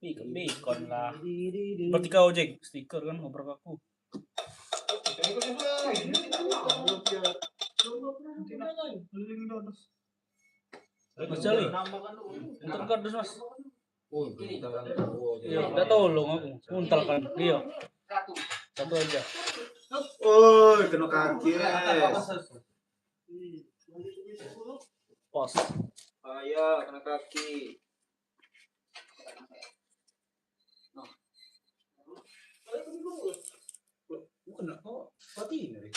Bacon lah. Berarti kau Jack stiker kan ngobrol aku. Mas Jali, entar kardus mas. Iya, udah tolong aku. Untal kan, dia. Satu aja. Oh, kena kaki res. Pos. Ayo, kena kaki. Bukan kok, pati ini.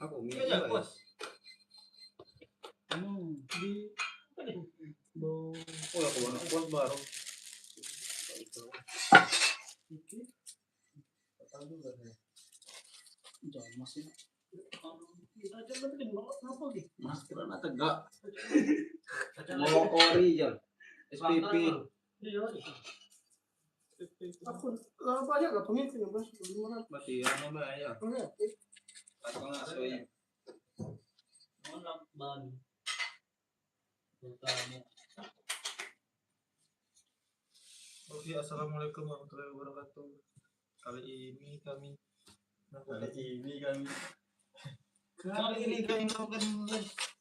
Aku minyak bos. Oh, aku anak bos baru. Jangan masih. Mas kira tegak. Mau ori jal. SPP. Apa aja gak pengisi bos? Gimana? Masih yang mana ya? Aku ngasuhin. Oke, assalamualaikum warahmatullahi wabarakatuh. Kali ini kami melakukan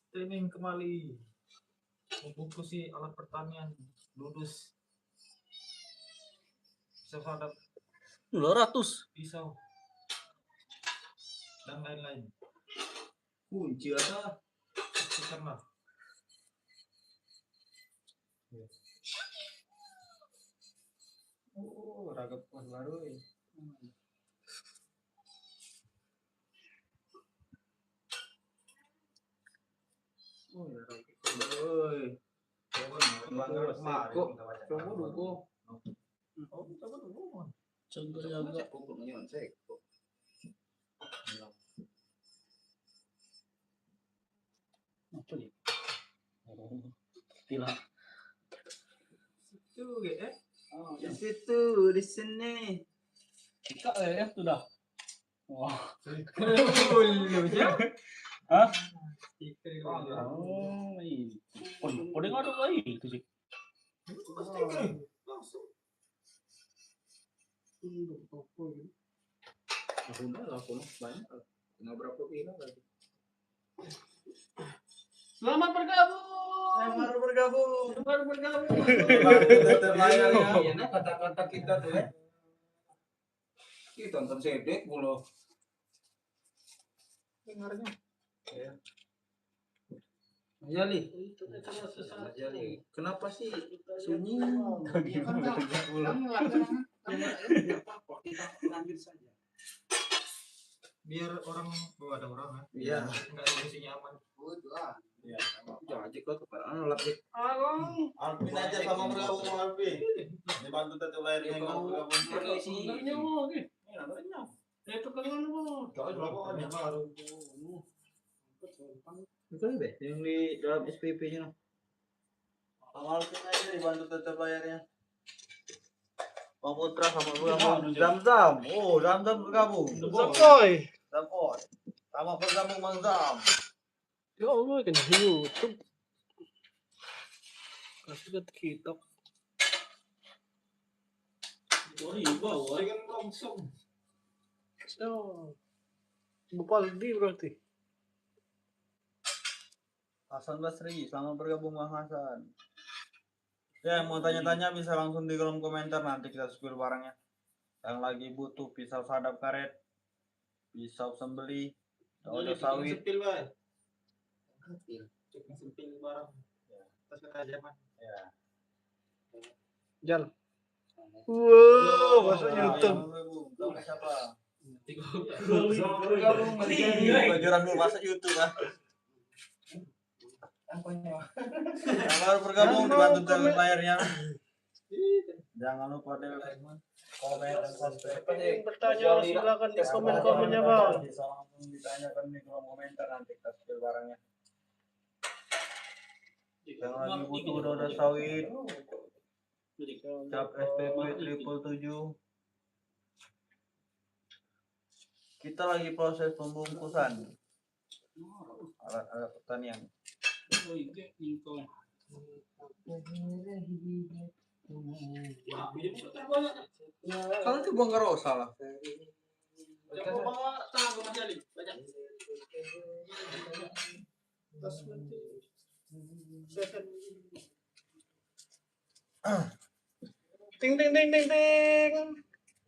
training kembali membungkusi alat pertanian, ludus, pisau hadap, 200. pisau, dan lain-lain. Kunci apa? Karena ragam baru ya. Di situ, di sini. Kita ya sudah. Wah. Hah? Oh, ini. Pon ada lagi itu sih. Aku banyak. Nggak berapa kilo lagi. Selamat bergabung. Iya, nah kata-kata kita tuh ya. Kita tonton sedek mulu. Dengarnya. Ya. Jali. Jali. Kenapa sih sunyi? Biar orang ada orang kan? Iya. Enggak ada nyaman. Iya. Jadi kok keparaan lapik. Alvin aja sama bergabung sama Alvin. Dibantu tetap lahir yang bergabung. Sebenarnya mau oke. Itu kan mana Baru. Itu deh yang di dalam SPP-nya. Sama Alvin aja dibantu tetap layarnya. Bang Putra sama gue Zam-zam. Oh, zam-zam bergabung. Sampai. Zamon. Sama bergabung Bang Zam. Ya Allah kan YouTube. Kasih ke TikTok. Dengan langsung. So, Bupaldi berarti. Hasan Basri, selamat bergabung Bang Hasan. Ya, mau tanya-tanya bisa langsung di kolom komentar, nanti kita spill barangnya. Yang lagi butuh pisau sadap karet, pisau sembeli, daun sawit. Sepil, Bay. Cek sepil barang. Tas ketajaman. Ya. Jal. Wow, masuk YouTube. Tahu siapa? Bergabung menjadi Bajuran dulu masuk YouTube ah. Yang baru bergabung dibantu dengan layarnya. Jangan lupa di like, komen, dan subscribe. Yang bertanya silakan di komen-komennya bang. Bisa langsung ditanyakan di kolom komentar, nanti kita spill barangnya. Yang lagi butuh roda sawit, cap SPP 777. Kita lagi proses pembungkusan alat-alat pertanian. Wah, jadi muter banyak. Kalau itu bongkar salah. Jangan bawa tangan ke Mas Ali. Banyak. Tas nanti. Seset. Ting ting ting ting ting.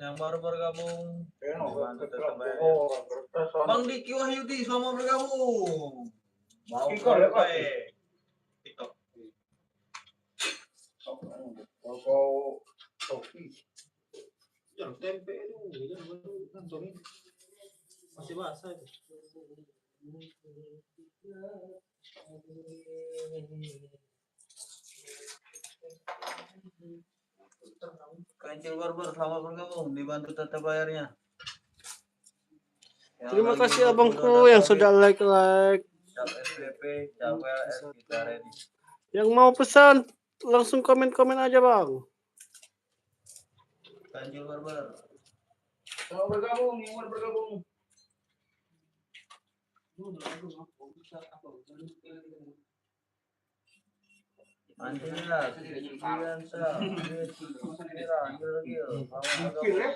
Yang baru bergabung. Dibantu tetap bayar. kertas Bang Diki Wahyudi selamat bergabung. Mau Kiko, ya, Pak? TikTok. kau topi. Jangan tempe itu. Jangan kantongin. Masih basah itu. Kancil Barber selamat bergabung. Dibantu tetap bayarnya. Terima kasih abangku yang sudah like. Cap SPP, cap WLS kita ready. Yang mau pesan langsung komen aja bang. Kancil Barber. Selamat bergabung, yang mau bergabung. Antilas, Biansa, Kira, Gil, selamat bergabung.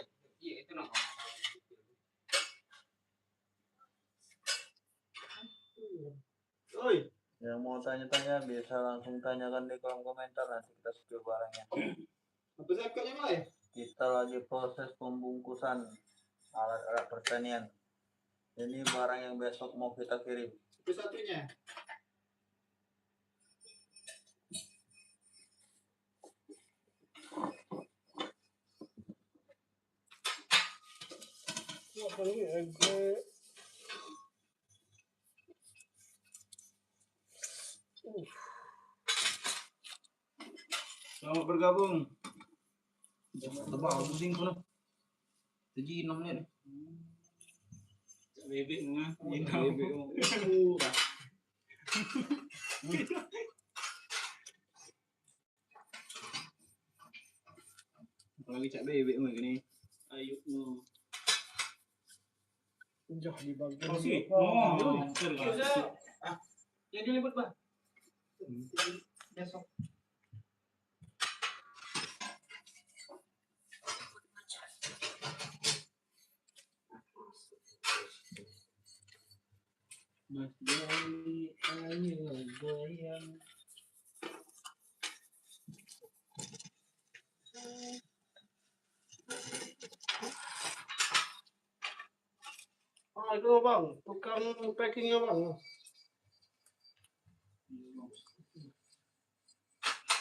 Oi. Yang mau tanya-tanya bisa langsung tanyakan di kolom komentar, nanti kita spill barangnya. Apa zakatnya Mai? Kita lagi proses pembungkusan alat-alat pertanian. Ini barang yang besok mau kita kirim. Itu satunya. Apa ini agak Selamat bergabung. Tebal pusing pun. 7 menit. bebek mah. Lagi cak bebek mah gini. Ayo no. Jauh di bagian. Oh, sih. Yang diliput bah. Besok. Mas Jai, ayo goyang. Itu bang, tukang packingnya bang.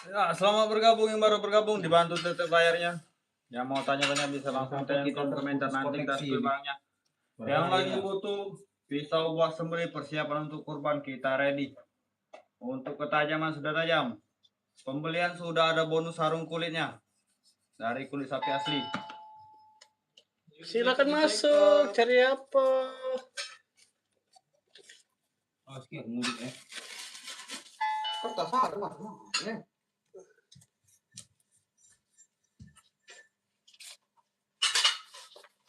Ya, selamat bergabung yang baru bergabung, dibantu tetap bayarnya. Yang mau tanya-tanya bisa langsung tanya di kolom komentar, nanti kita spill barangnya. Yang lagi butuh pisau buat sembelih persiapan untuk kurban, kita ready. Untuk ketajaman sudah tajam. Pembelian sudah ada bonus sarung kulitnya dari kulit sapi asli. Silakan masuk, cari apa? Oh, sekian mudik Kertas ada mah.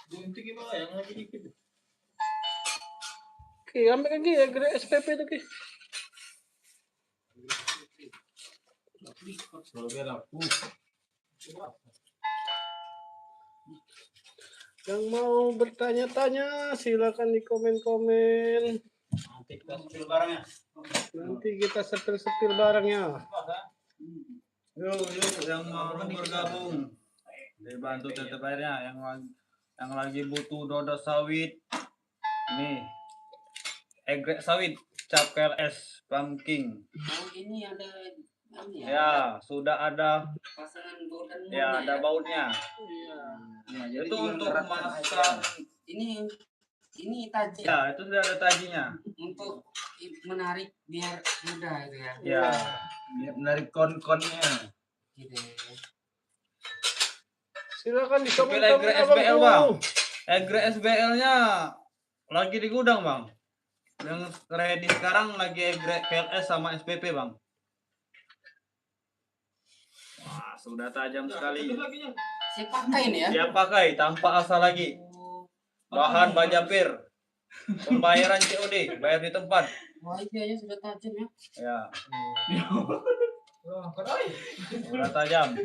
Gunting gimana yang lagi dikit. Oke, ambil lagi ya, gede SPP itu ki. Kalau biar aku. Yang mau bertanya-tanya silakan di komen-komen. Nanti kita spill barangnya. Nanti kita sepil-sepil barangnya. Yuk, yang mau bergabung, dibantu tetap bayarnya. Yang lagi butuh dodo sawit, nih, egrek sawit, cap KLS, pumpkin. Oh ini ada ini Ya, sudah ada. pasangan golden Ya, ada bautnya. Iya. Itu untuk memasang. ini taji Ya, itu sudah ada tajinya. untuk menarik biar mudah itu ya. Ya, Biar menarik kon-konnya. Gitu. Silakan di Sepil komen-komen egrek SBL bang. abangku. Egrek SBL-nya lagi di gudang bang. Yang ready sekarang lagi egrek KLS sama SPP bang. Wah, sudah tajam sekali. Saya pakai ini ya. Siap pakai tanpa asal lagi. Bahan baja pir. Pembayaran COD, bayar di tempat. Wah itu aja sudah tajam ya. Ya. Oh, kadai. Udah tajam.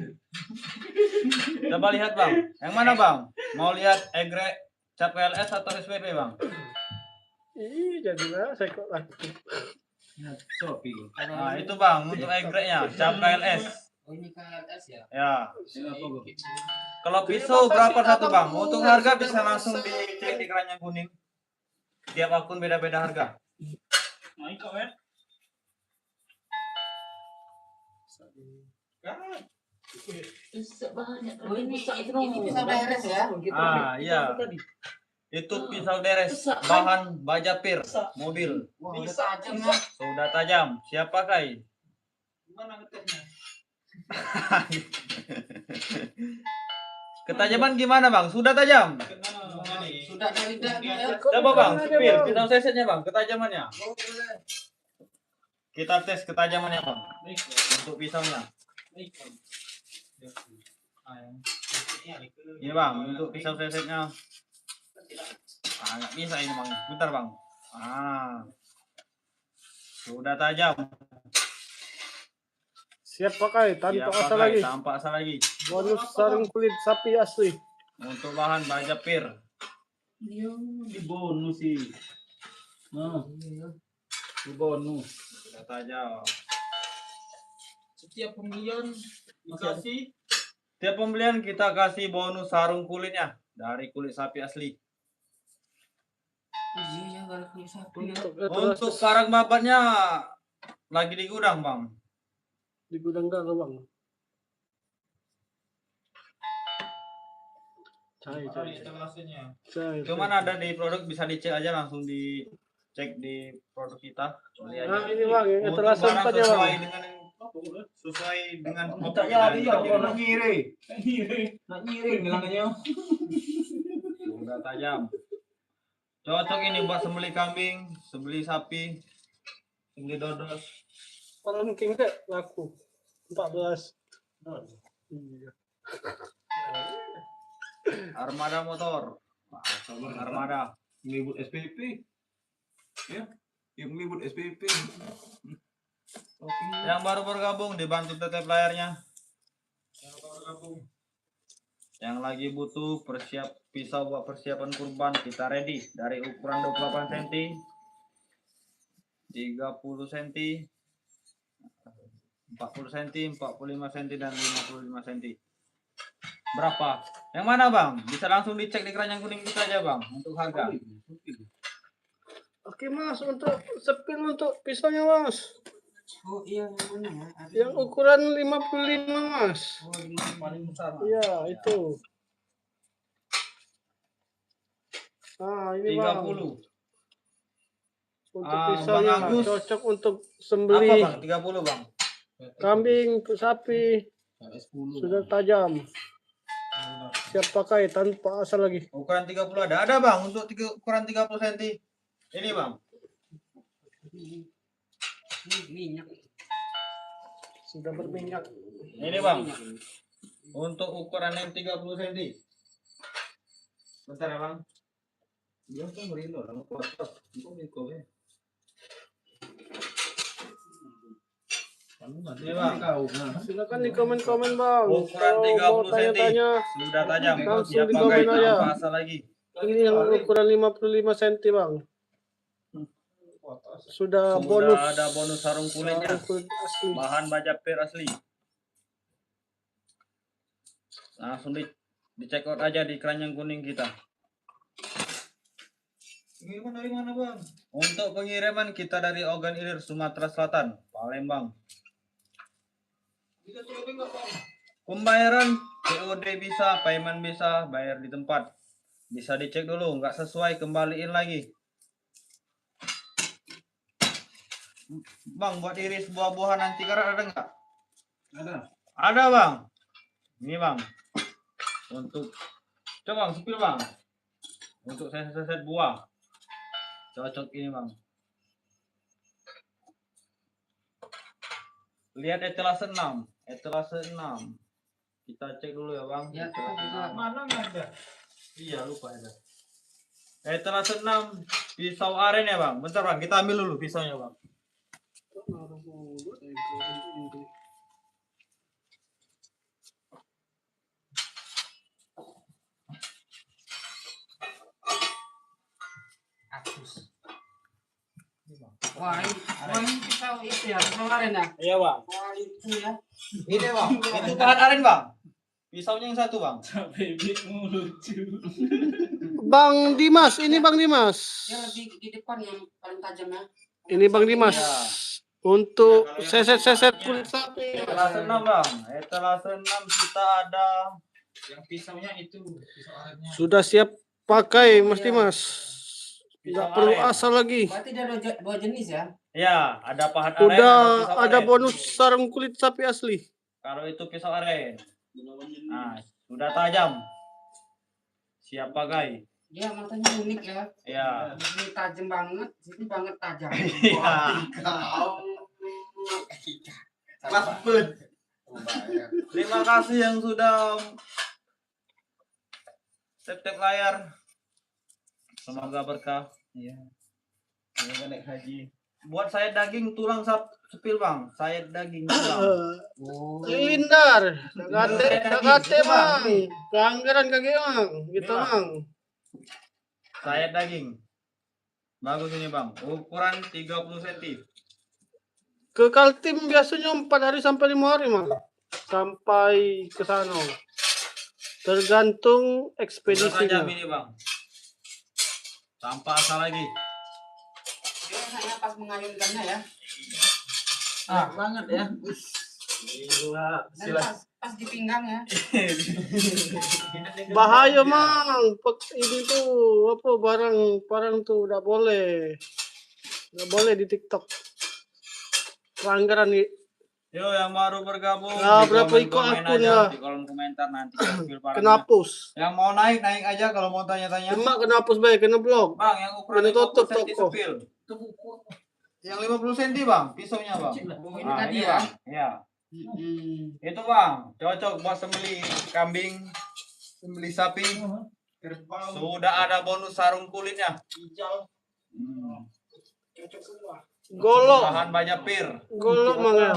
Coba lihat bang, yang mana bang? Mau lihat egrek cap KLS atau SPP bang? Ih, jadilah saya kok lagi. Nah itu bang untuk egreknya cap KLS. Oh ini KLS ya? Ya. Kalau pisau berapa satu bang? Untuk harga bisa langsung dicek di keranjang kuning. Tiap akun beda-beda harga. Naik kok ya. Oh ini pisau deres ya? Ah iya. Itu pisau deres bahan baja pir mobil. Wah udah tajam ya. Sudah tajam. Siap pakai. Gimana ngetesnya? Ketajaman gimana bang? Sudah tajam. Sudah ada lidahnya ya? Coba bang, supir, pisau sesetnya bang, ketajamannya. Kita tes ketajamannya bang, untuk pisaunya. Ini bang, untuk pisau sesetnya. Ah, nggak bisa ini bang, bentar bang. Ah, sudah tajam. Siap pakai tanpa Siap asal pakai, lagi. tanpa asal lagi. Bonus sarung kulit sapi asli. Untuk bahan baja pir. Iya, di bonus sih. Nah, di bonus. Sudah tajam. Setiap pembelian dikasih Tiap pembelian kita kasih bonus sarung kulitnya dari kulit sapi asli. Iya, kalau kulit sapi ya. Untuk sarang babatnya lagi di gudang bang. Di gudang gagal bang. Cai. etalasenya. Cuman ada di produk bisa dicek aja langsung dicek di produk kita. Beli aja. Nah ini bang, yang Untuk etalase barang empatnya sesuai bang. dengan Kita ya dia nak ngiri. Nak ngiri bilangnya. Sudah tajam. Cocok ini buat sembeli kambing, sembeli sapi, sembeli dodos. Paling king deh laku 14. Iya. Armada motor. Armada. Melibut SPP ya, yang melibut SPP. Yang baru bergabung dibantu tetep layarnya. Yang lagi butuh pisau buat persiapan kurban, kita ready dari ukuran 28 cm, 30 cm, 40 cm, 45 cm dan 55 cm. Berapa? Yang mana bang? Bisa langsung dicek di keranjang kuning kita aja bang untuk harga. Oke mas, untuk sepil untuk pisaunya mas. Oh iya yang mana ya? Ada Yang ukuran 55 mas. Oh ini Paling besar. Iya itu. Ah ini bang. 30. Untuk Ah, pisaunya Bang Agus. cocok untuk Apa sembeli bang? 30 bang. kambing, sapi. Sudah tajam. Siap pakai tanpa asal lagi. Ukuran 30 ada. Ada bang untuk ukuran 30 cm. Ini bang. ini minyak. Sudah berminyak. Ini bang. Untuk ukuran yang 30 cm. Bentar ya bang. Dia tuh merino lah kuat. Itu mikro ya. Ini bang. Silakan di komen-komen bang. Ukuran Kalau mau 30 cm. tanya-tanya, Sudah tajam. Langsung Siap di pakai komen aja. tanpa asal lagi. ini yang ukuran 55 cm bang. Sudah Sudah bonus. ada bonus sarung kulitnya. Sarung kulit asli. Bahan baja pir asli. Langsung dicek out aja di keranjang kuning kita. Pengiriman dari mana bang? Untuk pengiriman kita dari Ogan Ilir, Sumatera Selatan, Palembang. Bisa coba enggak bang? Pembayaran COD bisa, payment bisa, bayar di tempat. Bisa dicek dulu, nggak sesuai kembaliin lagi. Bang, buat iris buah-buahan anti karat ada nggak? Ada. Ada bang. Ini bang. Untuk coba bang, sepil bang. Untuk set buah. Cocok ini bang. Lihat etalase 6. Etalase 6. Kita cek dulu ya bang. Ya, kita Etalase juga. 6. Mana nggak ada? Iya lupa ada. Etalase 6 pisau aren ya bang. Bentar bang, kita ambil dulu pisaunya bang. Wah, ini pisau itu ya, pisau aren ya. Iya bang. Wah, itu ya. Ini bang. Itu bahan aren bang. Pisaunya yang satu bang. Bibitmu lucu. Bang Dimas, ini Bang Dimas. Dia lebih di depan yang paling tajam ya. Ini Bang Dimas. Ya. Untuk seset-seset kulit sapi. Etalase 6 bang. Etalase 6 kita ada. Yang pisaunya itu pisau arennya. Sudah siap pakai Mas Iya. Dimas. Nggak perlu asal lagi. Berarti dia dua jenis ya. Ya, ada pahat aren. Udah pisau ada aren. bonus sarung kulit sapi asli. Kalau itu pisau aren. Nah, sudah tajam. Siap pakai. Dia matanya unik ya. Ya. Ini tajam banget, sini banget tajam. Iya. Terima kasih yang sudah tap layar. Semoga berkah. Iya. Semoga naik haji. Buat saya daging tulang sepil bang. Saya daging tulang. Oh. Lindar, Dagate Mang. Pelanggaran kaki Mang. Gitu Iya. Mang. Saya daging. Bagus ini bang. Ukuran 30 cm. Ke Kaltim biasanya 4 hari sampai 5 hari Mang. Sampai ke sana. Tergantung Sudah tajam ekspedisinya. ini bang. Tanpa asal lagi. Dia hanya pas mengayunkannya ya. Banget ya. Dan pas di pinggang ya. Bahaya Mang. Ini tuh apa barang tuh udah boleh. Nggak boleh di TikTok. Pelanggaran nih. Yo yang baru bergabung. Nah, di berapa komen-komen ikut akun aja, lah. di kolom komentar nanti kita spill barangnya. Kenapus. Yang mau naik aja kalau mau tanya-tanya. Emak kenapus baik kena blok. Bang, yang ukuran Kena tutup 50 cm toko. spill. Yang 50 cm bang, pisaunya bang. Oh, ini Nah, tadi ini ya. bang. Ya. Itu bang, cocok buat sembeli kambing, sembeli sapi. Sudah ada bonus sarung kulitnya. Hmm. Golok. Bahan banyak pir. Golok Mang ya.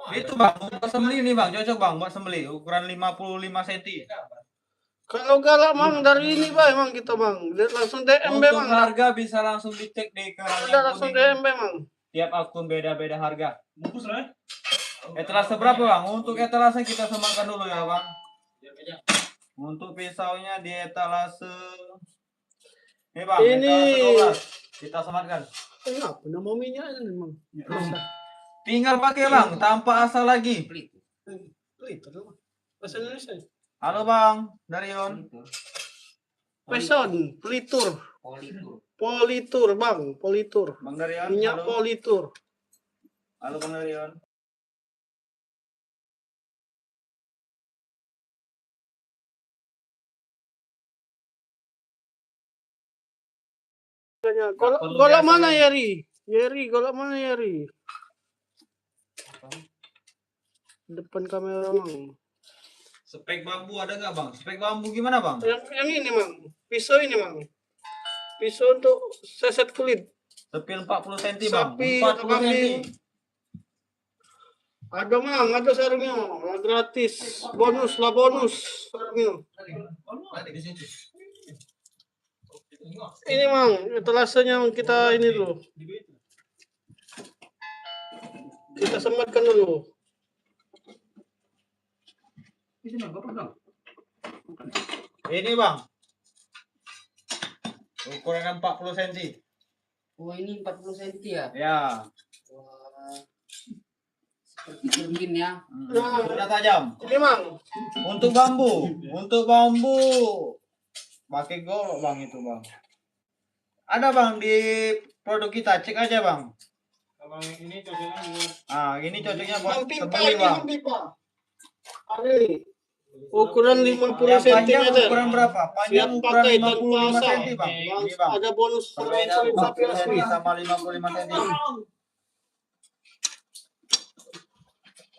Itu bang, buat sembeli nih bang, cocok bang buat sembeli. Ukuran 55 cm. Kalau galak Mang dari ini Bang, emang kita Bang. Lihat langsung DM Untuk Mang. harga bisa langsung dicek di Udah keranjang langsung kuning. DM Mang. Tiap akun beda-beda harga. Bungkus lah. Etalase berapa bang? Untuk etalase kita samakan dulu ya bang. Untuk pisaunya di etalase. Ini bang, Ini. etalase 12. Kita samakan. Kenapa nama minyak ini Mang? Tinggal pakai bang, tanpa asal lagi. Pelit. Bahasa Indonesia. Halo bang, Darion. Peson, pelitur. Politur. Politur Bang, politur. Bang Darion. Minyak Halo. politur. Halo bang Darion. Golok, perlu golok biasa mana lagi. Yeri? Yeri, golok mana Yeri? Depan kamera Mang. Spek bambu ada nggak bang? Spek bambu gimana bang? Yang ini Mang. Pisau ini Mang. Pisau untuk seset kulit. Sepil 40 cm bang. Sapi 40 atau kambing. cm. Ada Mang, ada sarungnya. Gratis. Bonus lah bonus. Sarungnya. Ini Mang, etalasenya kita ini dulu. Kita sematkan dulu. Ini bang. Ukuran 40 cm. Oh, ini 40 cm ya. Ya. Wah. Seperti turbin ya. Sudah tajam. Ini Mang. Untuk bambu pakai golok bang itu bang. Ada bang di produk kita, cek aja bang. Kalau yang ini cocoknya buat Ini cocoknya buat Mang pipa sembeli ini, bang. Mang pipa. Ada ini. Ukuran 50 Yang panjang cm. ukuran berapa? Panjang Siap ukuran pakai tanpa 55 asal. cm bang. Ini bang. Ada bonus Berbeda kulit sapi 40 asli. cm sama 55 cm.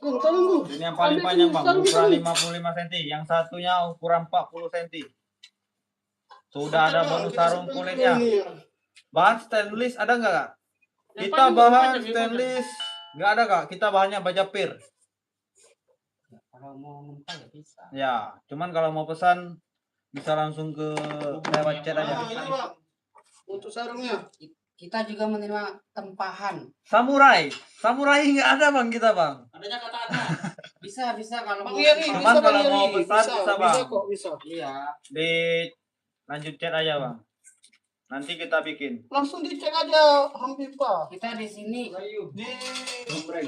Tolong. Ini yang paling panjang bang, ukuran 55 cm. Yang satunya ukuran 40 cm. Sudah ada bonus sarung kulitnya. Bahan stainless ada nggak kak? Kita bahan stainless nggak ada kak. Kita bahannya baja pir. Kalau mau numpang ya bisa. Ya, cuman kalau mau pesan bisa langsung ke lewat chat aja. Ini Bang. Untuk sarungnya. Kita juga menerima tempahan. Samurai nggak ada bang kita bang. Adanya kata-kata. Bisa kalau Bang mau. Yeri, Cuman bisa Bang kalau Yeri. mau pesan bisa, bisa Bang. kok, bisa. Iya. Lanjut chat aja bang. Nanti kita bikin. Langsung dicek aja Hampipa. Kita di sini. Di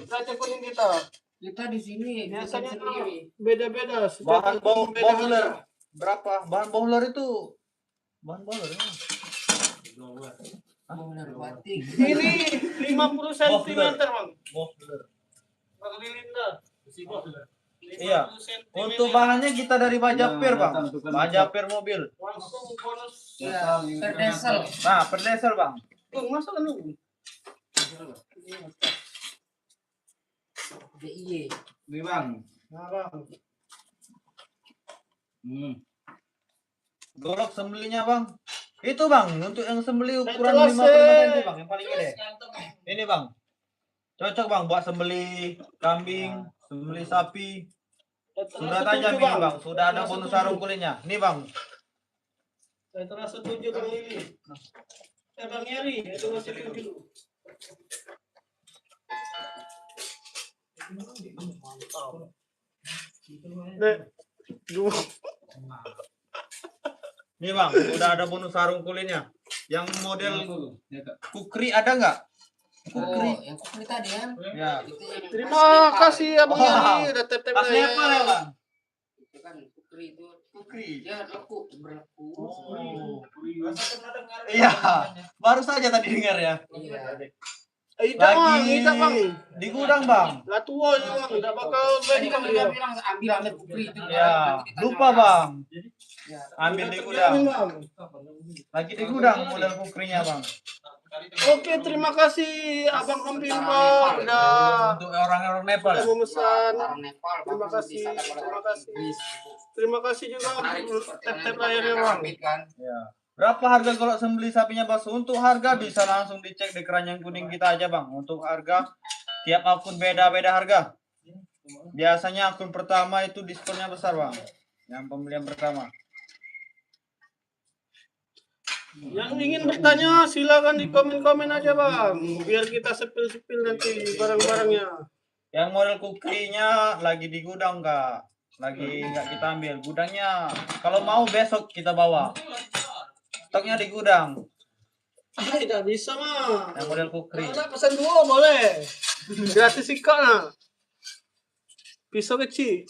Raja Kuning kita. Kita di sini. Biasanya bikin sendiri. beda-beda. Bahan beda boiler berapa? Bahan boiler itu bahan boiler ya? Boiler batik. Ini 50 cm bang. Boiler. Bang Lilin dah. Iya. Untuk bahannya kita dari Bajapir bang. Bajapir mobil. Langsung bonus. Iya. Per diesel. Nah per diesel bang. Masa kan lu? DIY. Ini bang. Nah bang. Golok sembelinya bang. Itu bang untuk yang sembeli ukuran Jelas, 50 cm bang yang paling gede. Ini bang. Cocok bang buat sembeli kambing, sembeli sapi. Sudah tajam ini bang, sudah ada bonus sarung kulitnya. Ini bang. Saya terasa setuju Bang Lili. Bang Yeri, itu masih dulu. Dua. Nih bang, udah ada bonus sarung kulitnya. Yang model kukri ada nggak? Oh, yang kukri tadi kan? Ya. Itu yang Terima kasih Abang Wow. Yeri, udah tep-tep Asli apa ya bang? itu kan kukri itu. Kukri. Dia berlaku. Oh. Iya, baru saja tadi dengar ya. Iya. Ida bang. Di gudang bang. Lah tua ini bang, tidak bakal Tadi kan bengkak dia dia. bilang ambil kukri itu. Ya, lupa bang. Ya. Ambil di Terjamin, gudang. Bang. Lagi di gudang model kukrinya bang. Oke, terima kasih Abang Hampimpa udah Untuk orang-orang Nepal. udah Ya? memesan. Orang Nepal. Terima bagus kasih, bisa dapat terima orang kasih. Inggris. Terima kasih juga Menarik seperti tep-tep yang layarnya kita bang. kan. Ya. Berapa harga kalau sembeli sapinya bang? Untuk harga bisa langsung dicek di keranjang kuning kita aja bang. Untuk harga tiap akun beda-beda harga. Biasanya akun pertama itu diskonnya besar bang. Yang pembelian pertama. Yang ingin bertanya silakan di komen-komen aja bang, biar kita sepil-sepil nanti barang-barangnya. Yang model kukrinya lagi di gudang kak. Lagi nggak kita ambil. Gudangnya kalau mau besok kita bawa. Stoknya di gudang. Tidak bisa mah. Yang model kukri. Kalau ada pesan dua boleh. Gratis ikan nah. Pisau kecil.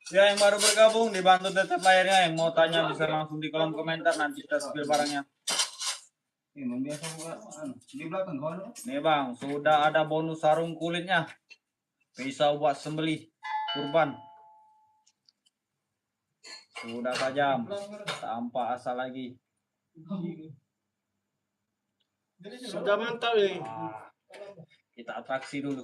Ya yang baru bergabung dibantu tetap layarnya. Yang mau tanya bisa langsung di kolom komentar, nanti kita spill barangnya. Ini biasa buat di belakang kawan. Nih bang, sudah ada bonus sarung kulitnya. Pisau buat sembelih kurban. Sudah tajam, tanpa asal lagi. Sudah mantap ini. Kita atraksi dulu.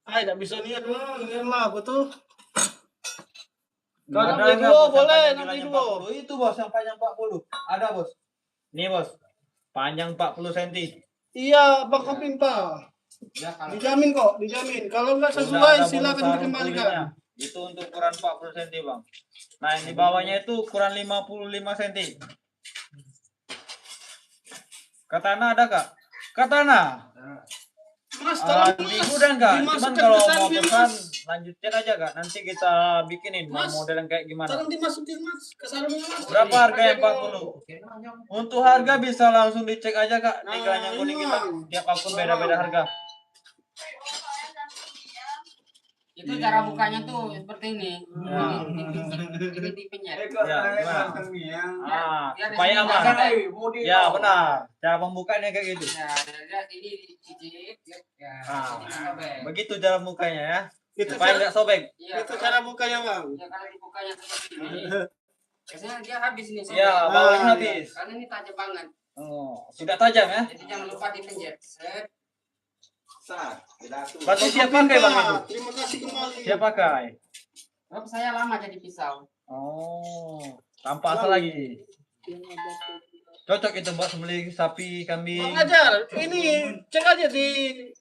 Tidak bisa niat lah, betul. Nggak Kalau ada beli nggak, dua bos, yang boleh, panjang nanti bilangnya dua. 40. Itu bos yang panjang 40. Ada bos. Nih bos. Panjang 40 cm. Iya, Bang Hampimpa. Ya kalau Dijamin kok, dijamin. Kalau nggak Sudah sesuai ada silakan bonus sarung dikembalikan. kulitnya. Itu untuk ukuran 40 cm bang. Nah yang di bawahnya itu ukuran 55 cm. Katana ada kak? Katana. Mas, tolong Di mas. gudang kak. Cuman Dimasukkan kalau ke mau samping, pesan Mas. lanjutin aja kak. Nanti kita bikinin mau Mas. model yang kayak gimana. Tolong dimasukin mas ke sarungnya mas. Berapa harga yang 40? Untuk harga bisa langsung dicek aja kak di Nah, keranjang kuning ini, kita. Bang. Tiap akun beda-beda harga. itu cara bukanya tuh seperti ini. Ya. Ini dipencet. Ya, gimana? Ah, Biar supaya di sini aman. ada. Ya benar. Cara pembukanya kayak gitu. Ya, dia ini dicicip. Ya, Ah. ini sobek. Begitu cara bukanya ya. Itu Supaya cara, nggak sobek. Iya, itu cara bukanya bang. ya kalau dibukanya seperti ini. Biasanya dia habis ini sobek. Ya, bawahnya Ah, habis. Karena ini tajam banget. Oh, sudah tajam ya. Jadi jangan lupa dipencet. Set. Berarti siap pakai bang itu? Terima kasih kembali. Siap pakai. Sebab saya lama jadi pisau. Oh, tanpa asal lagi. Cocok itu buat sembelih sapi, kambing. Bang Ajar, ini cek aja di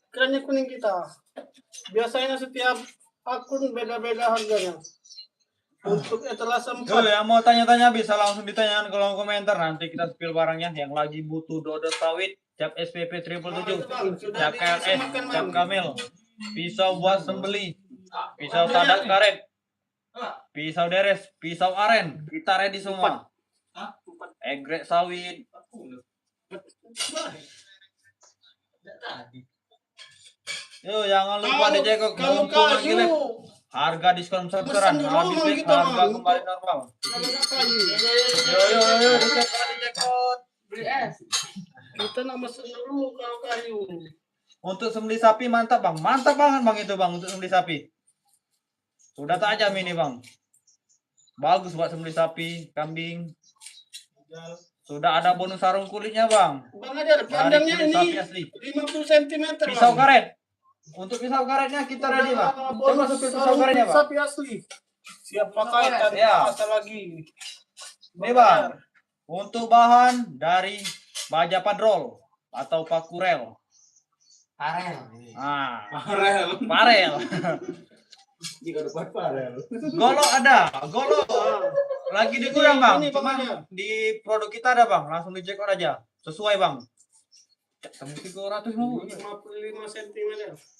keranjang kuning kita. Biasanya setiap akun beda-beda harganya. Untuk etalase Tuh 4. yang mau tanya-tanya bisa langsung ditanyakan ke kolom komentar, nanti kita spill barangnya. Yang lagi butuh dodot sawit, cap SPP 777, cap KLS, cap Kamil, pisau buat sembeli, pisau tadak karet, pisau deres, pisau aren, kita ready semua. Egrek sawit. Yo jangan lupa dicekok Kalau mumpung lagi live. kayu, Harga diskon besar-besaran, Pesan dulu, habis Bang, live kita, harga Bang. kembali normal. kalau ada kayu. Yo dicekok. Beli es. Kita nak mesen dulu kalau kayu. Untuk sembeli sapi mantap bang, mantap banget bang itu bang untuk sembeli sapi. Sudah tajam ini bang, bagus buat sembeli sapi, kambing. Sudah ada bonus sarung kulitnya bang. Bang Ajar, Dari pandangnya kulit ini sapi asli. 50 cm. Pisau karet. Untuk pisau karetnya kita ready bang. Coba supir pisau karetnya bang. Sapi asli. Siap pakai tanpa Ya. asa lagi. Ini bang. Untuk bahan dari baja padrol atau pakurel. Parel. Ah, Parel. parel. Jika dapat parel. Golok ada, golok. Lagi dikurang bang. Ini, Bang Cuma Ajar. di produk kita ada bang. Langsung dicek aja. Sesuai bang. Tembus 300 mau. 55 cm.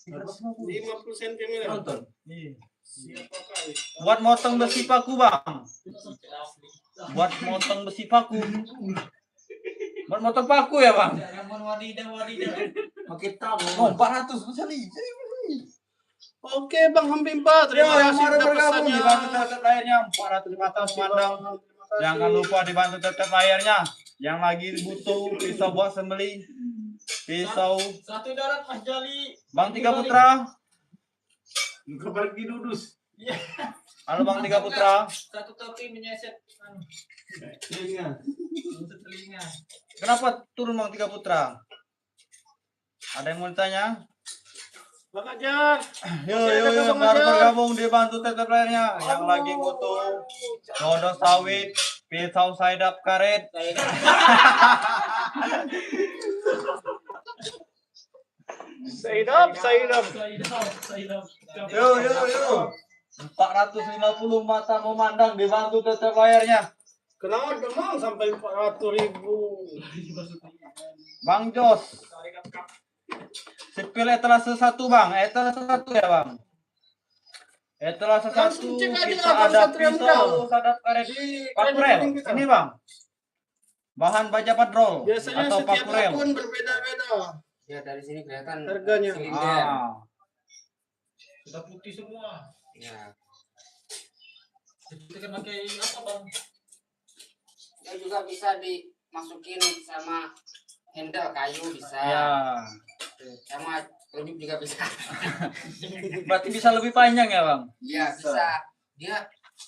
50 cm. Nonton. Iya. Siap pakai. Buat motong besi paku bang. Buat motong besi paku. Buat motong paku ya bang. Pakai tabung. Oh 400 sekali. Oke Bang Hampimpa, Yo terima yang kasih baru atas bergabung pesannya. dibantu tetep layarnya 400 mata memandang. Jangan lupa dibantu tetep layarnya. Yang lagi butuh pisau buat sembeli. Pisau Satu darat Mas Jali. Bang Tiga Putra. Kabar dudus. Halo Bang Tiga Putra. Satu topi menyeset Telinga. telinga. Kenapa turun Bang Tiga Putra? Ada yang mau ditanya? Bang Ajar. Yo Masih yo ada yo Bang baru Ajar. bergabung dibantu tetep layarnya. Yang lagi butuh dodol sawit, pisau sayap karet. Saidap. Yo yo yo. 450 mata memandang dibantu tetep layarnya. Kenapa demam sampai 400.000? Bang Jos. Sipil etalase 1 bang, etalase 1 ya bang. Etalase 1 Langsung cek aja kita Bang ada Satria pisau Muda. sadap karet Di pakurel. kredit kita. Ini bang. Bahan baja padrol Biasanya atau setiap pakurel. akun berbeda-beda Ya dari sini kelihatan harganya. silinder. Sudah putih semua. Ya. Kita kan pakai apa Bang? Dia juga bisa dimasukin sama handle kayu bisa. Ya. Sama produk juga bisa. Berarti bisa lebih panjang ya bang. Iya bisa.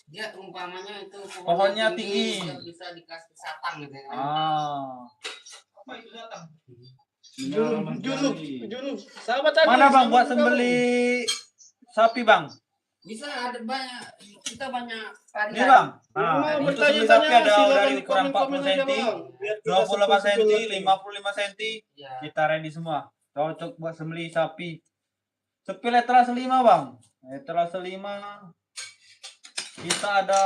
Dia umpamanya itu Pohonnya tinggi. dia bisa dikasih satang gitu kan. Apa itu datang? Junub. Sahabat tadi. Mana bang buat selamat sembeli sapi bang? Bisa ada banyak, kita banyak Ini varian. bang. Mau Nah, untuk bertanya-tanya, sembeli sapi ada silakan dari di ukuran 40 komen-komen aja, cm, Bang. Biar kita 28 cm, sebut-sebut lagi. 55 cm. Ya. Kita ready semua. Cocok buat sembeli sapi. Sepil etalase 5 bang. Etalase 5. Kita ada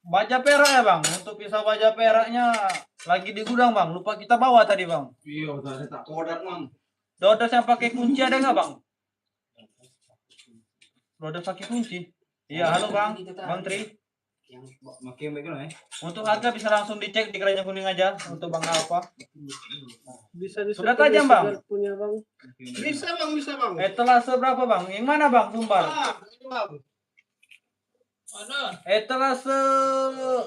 baja perak ya bang. Untuk pisau baja peraknya lagi di gudang bang. Lupa kita bawa tadi bang. Iya, udah tak kodak mang. Dodos yang pakai kunci ada nggak bang? Dodos pakai kunci. Iya halo bang. Bang Tri. Yang Makin baik lah. Untuk harga bisa langsung dicek di Kerajaan Kuning aja. Untuk Bang Alfa. Bisa Sudah tajam, Bang? Punya Bang. Bisa Bang. Etalase berapa bang? Yang mana bang? Sumbar. Ini Bang. Mana? Etalase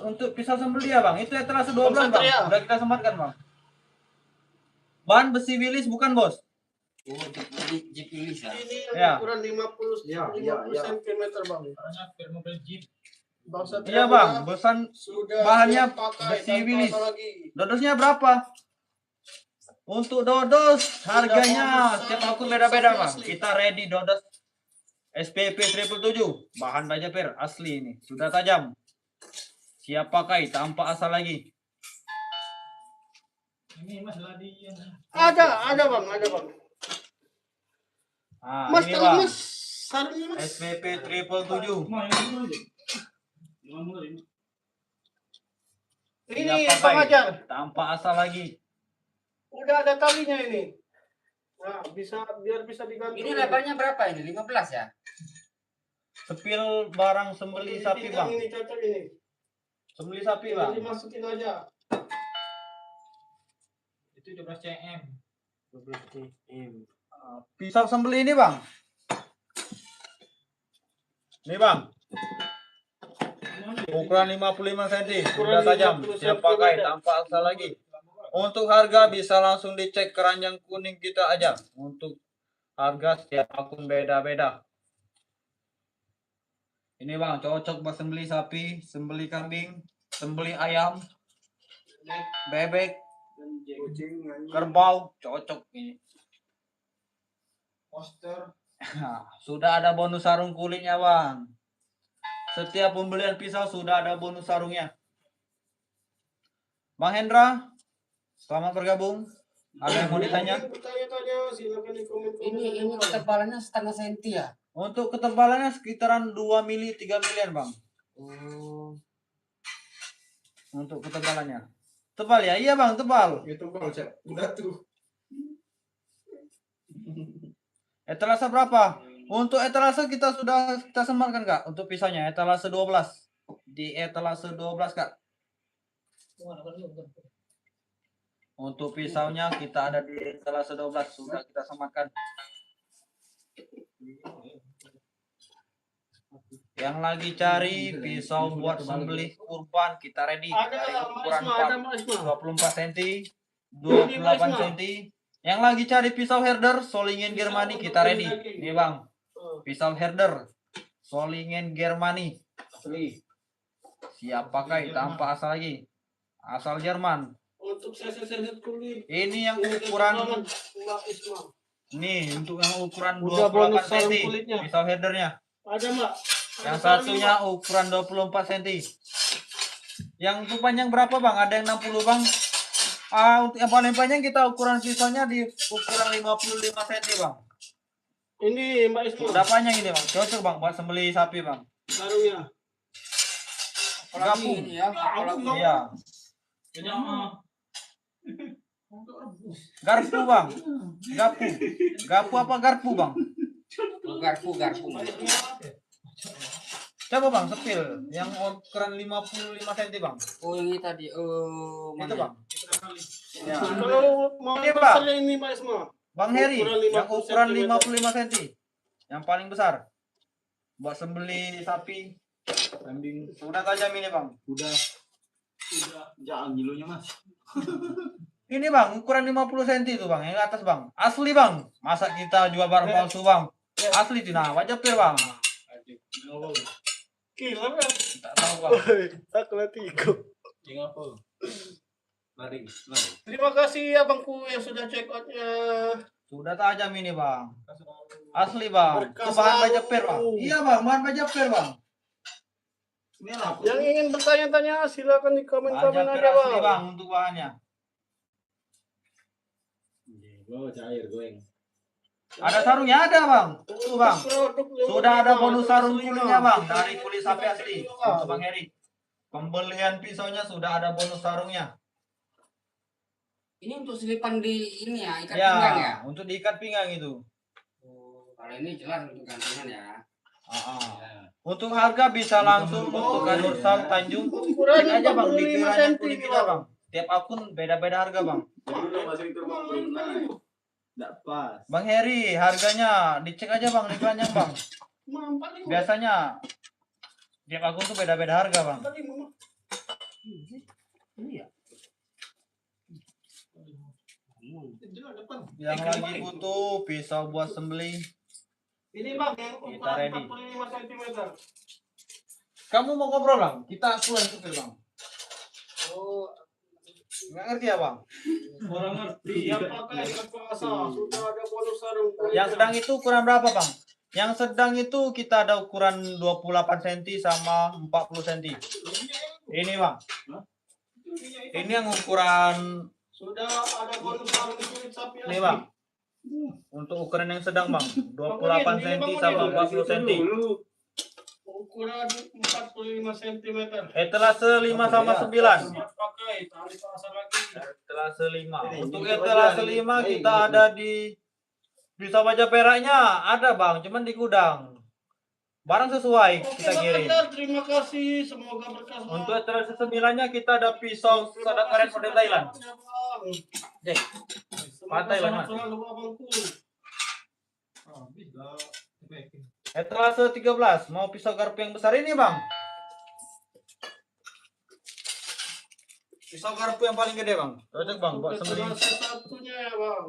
untuk pisau sembeli ya bang. Itu etalase 12 bang. Satria. Sudah kita sematkan bang. Bahan besi bilis bukan bos? Jeep Willys ya. Ini Ya. yang ukuran 50 Ya, 50 ya. cm Bang. Caranya biar mobil Jeep. Bang Iya Satria bang. Muda Bosan sudah bahannya siap pakai besi tanpa Willys. apa lagi. dodosnya berapa? Untuk dodos harganya setiap akun beda-beda bang. Kita ready dodos SPP 777. Bahan baja per asli ini. Sudah tajam. Siap pakai tanpa asal lagi. Ini Mas Ladi yang Ada Bang. Nah, Mas ini kalau bang. Mas sarungnya Mas. SPP 777. mau yang dulu. Ini Siapa, Bang Kai? Ajar. Tanpa asal lagi. Udah ada talinya ini. Nah, biar bisa digantung. Ini lebarnya berapa ini? 15 ya? Sepil barang sembeli sapi bang. Ini cocok ini. Sembeli sapi Ini bang. dimasukin aja. Itu 12 cm. Pisau sembeli ini bang. Nih bang. Ukuran 55 cm. Sudah tajam. Siap pakai tanpa asal lagi. Untuk harga bisa langsung dicek keranjang kuning kita aja. Untuk harga setiap akun beda-beda. Ini bang cocok buat sembeli sapi, sembeli kambing, sembeli ayam, bebek, kerbau, cocok ini. Monster. Nah, sudah ada bonus sarung kulitnya bang. Setiap pembelian pisau sudah ada bonus sarungnya. Bang Hendra, selamat bergabung. Ada yang mau ditanya? Bertanya-tanya silakan di komen. Ini ketebalannya setengah senti ya? Untuk ketebalannya sekitaran 2 mili 3 milian bang. Oh. Untuk ketebalannya. Tebal ya? Iya bang, tebal. Itu Bang, udah tuh. Etalase berapa? Untuk etalase kita sematkan kak. Untuk pisaunya etalase 12. Di etalase 12 kak. Untuk pisaunya kita ada di etalase 12. Sudah kita sematkan. Yang lagi cari pisau buat sembelih kurban kita ready. Ada Dari Mas ukuran Isma, ada Mas Isma. 24 cm, 28 cm. Yang lagi cari pisau herder Solingen Germany kita ready. Nih bang, pisau herder Solingen Germany asli. Siap pakai tanpa asal lagi. Asal Jerman. Untuk sesi kulit. Ini yang ukuran Mbak Isma. nih untuk yang ukuran Udah bonus 28 sarung cm kulitnya. pisau herdernya. Ada Mbak. Yang satunya ukuran 24 cm. Yang untuk panjang berapa bang? Ada yang 60 bang. Untuk yang paling panjang kita ukuran pisaunya di ukuran 55 cm bang. Ini Mbak Isma. Udah panjang ini bang. Cocok bang buat sembeli sapi bang. Sarungnya. Gapung. Ini ya, apalagi Iya. Garpu bang. Gapu. Gapu apa garpu bang? garpu. Coba bang sepil. Yang ukuran 55 cm bang. Oh ini tadi, Itu mana? bang. Ya. Kalau mau Ini, Pak. besarnya ini Mbak Isma. Bang Heri, Ukuran yang 50 ukuran cm. 55 cm. Yang paling besar. Buat sembeli sapi, kambing. Sudah tajam ini bang. Udah jangan kilonya mas. Ini bang, ukuran 50 cm itu bang, yang atas bang. Asli bang. Masa kita jual barang palsu bang? Asli itu nah, wajah pir bang. Gila kan? Tak tahu bang. Aku nanti ikut. Tinggal apa? Lari. Terima kasih abangku yang sudah check out-nya. Sudah tajam ini bang. Asli bang. Itu Berkas bahan lalu. baja pir bang. Iya bang, bahan baja pir bang. Ini lah. Yang ingin bertanya-tanya silakan di komen-komen Baja pir aja asli bang. bang untuk bahannya. Oh cair goeng. Ada sarungnya ada bang. Tuh bang. Produk yang Sudah ada pertama, bonus sarung 105. kulitnya bang dari kulit sapi asli. Untuk bang Heri. Pembelian pisaunya sudah ada bonus sarungnya. Ini untuk selipan di ini ya, ikat Ya, pinggang ya? untuk diikat pinggang itu. Oh, kalau ini jelas untuk gantungan ya. Untuk harga bisa langsung untuk Nursal Tanjung. Ukuran Cek aja bang di 45 keranjang cm kulit nih kita bang. bang. Tiap akun beda-beda harga bang. Udah masuk itu mau naik. Tidak pas. Bang Heri, harganya dicek aja bang di keranjang bang. Mampat nih. Biasanya tiap akun tuh beda-beda harga bang. Tadi mama. Ini ya. Jelas depan. Yang lagi butuh pisau buat sembeli. Ini bang yang Kita ukuran ready. 45 cm. Kamu mau ngobrol bang? Kita pulang supir bang. Oh, Nggak ngerti ya bang? Orang ngerti. yang pakai ikat puasa sudah ada bonus sarung. Yang sedang itu ukuran berapa bang? Yang sedang itu kita ada ukuran 28 cm sama 40 cm. Ini bang. Ini yang ukuran Sudah ada bonus sarung kulit sapi asli. ini bang. Untuk ukuran yang sedang bang, 28 cm sama 40 cm. Ukuran 45 cm. Etalase 5 sama 9. Siap pakai, tali pasang lagi. Etalase 5. Untuk etalase 5 kita ada di bisa baja peraknya ada bang, cuman di gudang. Barang sesuai Oke, kita Bang kirim. Adar, terima kasih. Semoga berkah. Untuk etalase 9-nya kita ada pisau sadap karet model Thailand. Cek. Pantai lah, Mas. Selalu abangku. Habis dah. Cepetin. Etalase 13, mau pisau garpu yang besar ini bang. Pisau garpu yang paling gede bang. Cocok bang buat sembelih. Etalase satunya ya bang.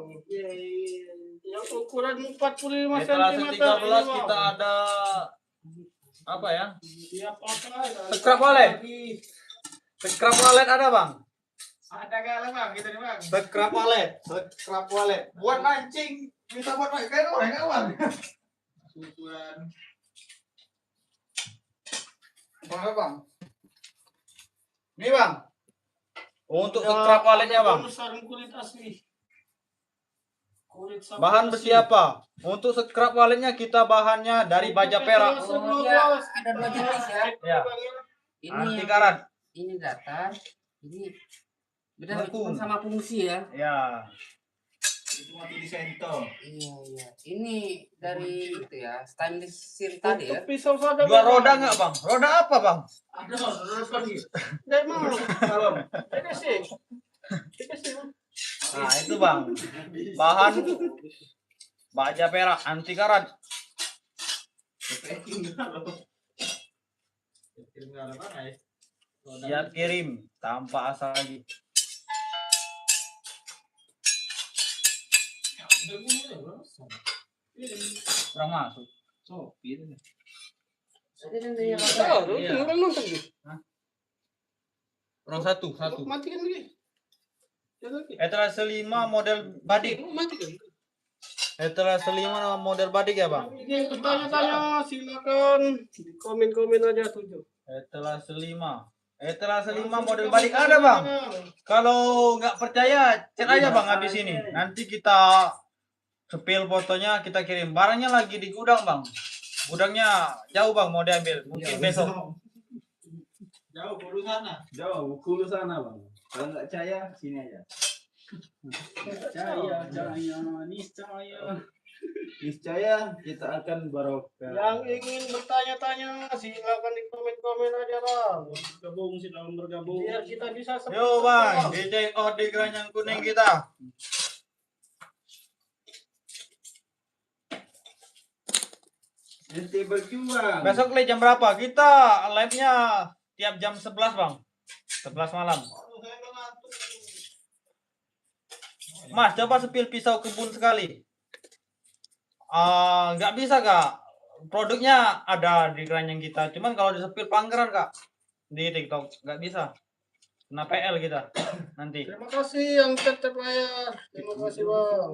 Yang ukuran 45 Etalase cm. 13 kita ada apa ya? Siap pakai. Scrap wallet. Scrap wallet ada bang. Ada gak bang? Gitu nih bang. Scrap wallet. Scrap wallet. Buat mancing. Bisa buat mancing. Kayak orang kan bang. Ukuran. Berapa bang? Ini bang. Untuk scrap walletnya bang. Sarung kulit asli. Kulit sapi Bahan asli. besi apa? Untuk scrap walletnya kita bahannya dari baja perak. Oh, iya, ada 2 jenis ya. Ya. Ini Anti yang- karat. ini datar, ini beda Melengkung. sama fungsi ya. Ya. Itu mati di sento. Iya iya. Ini dari itu ya, stainless steel tadi ya. Untuk pisau sadap. Jual roda nggak bang? Roda apa bang? Ada, roda lagi. Dari mana? Salam. Dikasih. Dikasih. Nah itu bang. Bahan baja perak anti karat. Cepetin kalau. Cepetin nggak ada bang ya. Siap kirim tanpa asal lagi. Kurang masuk. Ada yang dari yang Oh, apa? Iya. tinggal nonton gitu. Kurang satu. Matikan lagi. Jangan lagi. Etalase 5 model badik. Matikan. Etalase 5 model badik ya bang. Ini bertanya-tanya silakan di komen-komen aja tujuh. Etalase 5. Etalase 5 model badik ada bang. Kalau nggak percaya cek aja bang habis ini. Nanti kita sepil fotonya kita kirim. Barangnya lagi di gudang bang. Gudangnya jauh bang mau diambil. Mungkin besok. Jauh dulu sana. Jauh, Bengkulu sana bang. Kalau nggak percaya, sini aja. Percaya, niscaya. Niscaya kita akan barokah. Yang ingin bertanya-tanya silakan di komen-komen aja bang. Gabung sih dalam bergabung. Biar kita bisa Yo bang, DJ di Keranjang Kuning kita. Ente berjuang. Besok jam berapa? Kita live-nya tiap jam 11 bang. 11 malam. Mas, coba sepil pisau kebun sekali. Nggak bisa kak. Produknya ada di keranjang kita. Cuman kalau disepil pangkaran kak di TikTok nggak bisa. Kena PL kita nanti. Terima kasih yang tetap layar. Terima kasih bang.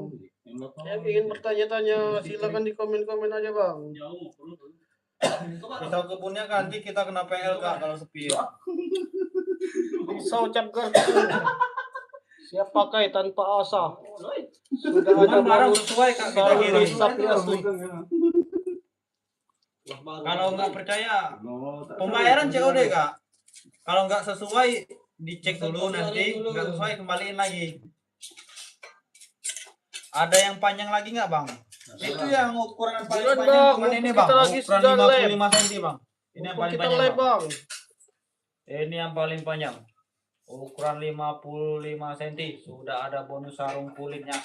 Yang ingin bertanya-tanya silakan di komen-komen aja bang. Jauh, Pisau kebunnya kan nanti kita kena PL kak kalau sepil. Pisau cap garpu. Siap pakai tanpa asa. Sudah ada Cuman barang baru sesuai kak kita sarung kirim. kulit sapi asli. Kalau nggak percaya pembayaran COD kak. Kalau nggak sesuai dicek dulu nanti nggak sesuai kembaliin lagi. Ada yang panjang lagi nggak bang? Itu yang ukuran paling Bukan, panjang Bang. cuman ini Kita bang. lagi Ukuran sudah 55 cm bang. Ini yang Mumpung paling kita panjang live bang. bang. Ini yang paling panjang. Ukuran 55 cm. Sudah ada bonus sarung kulitnya.